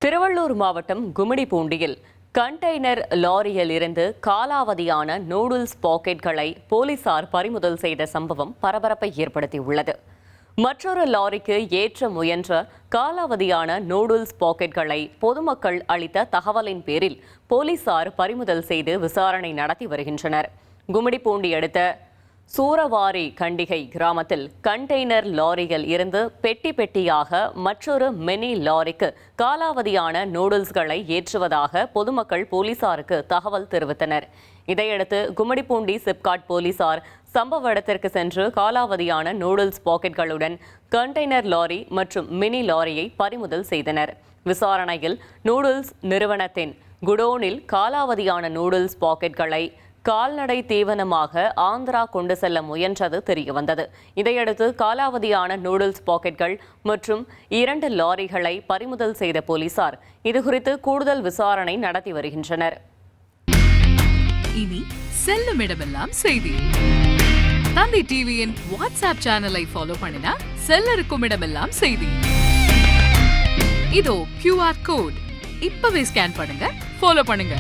திருவள்ளூர் மாவட்டம் கும்மிடிப்பூண்டியில் கண்டெய்னர் லாரியில் இருந்து காலாவதியான நூடுல்ஸ் பாக்கெட்களை போலீசார் பறிமுதல் செய்த சம்பவம் பரபரப்பை ஏற்படுத்தியுள்ளது. மற்றொரு லாரிக்கு ஏற்ற முயன்ற காலாவதியான நூடுல்ஸ் பாக்கெட்களை பொதுமக்கள் அளித்த தகவலின் பேரில் போலீசார் பறிமுதல் செய்து விசாரணை நடத்தி வருகின்றனர். கும்மிடிப்பூண்டி அடுத்த சூரவாரி கண்டிகை கிராமத்தில் கண்டெய்னர் லாரியில் இருந்து பெட்டி பெட்டியாக மற்றொரு மினி லாரிக்கு காலாவதியான நூடுல்ஸ்களை ஏற்றுவதாக பொதுமக்கள் போலீசாருக்கு தகவல் தெரிவித்தனர். இதையடுத்து கும்மிடிப்பூண்டி சிப்காட் போலீசார் சம்பவ இடத்திற்கு சென்று காலாவதியான நூடுல்ஸ் பாக்கெட்களுடன் கண்டெய்னர் லாரி மற்றும் மினி லாரியை பறிமுதல் செய்தனர். விசாரணையில் நூடுல்ஸ் நிறுவனத்தின் குடோனில் காலாவதியான நூடுல்ஸ் பாக்கெட்களை கால்நடை தீவனமாக ஆந்திரா கொண்டு செல்ல முயன்றது தெரியவந்தது. இதையடுத்து காலாவதியான நூடுல்ஸ் பாக்கெட்கள் மற்றும் 2 லாரிகளை பறிமுதல் செய்த போலீசார் இதுகுறித்து கூடுதல் விசாரணை நடத்தி வருகின்றனர். இனி செல்லும் இடமெல்லாம் செய்தி. தந்தி டிவியின் வாட்ஸ்அப் சேனலை ஃபாலோ பண்ணினா செல்ல இருக்கும் இடமெல்லாம் செய்தி. இதோ QR கோட் இப்பவே ஸ்கேன் பண்ணுங்க, ஃபாலோ பண்ணுங்க.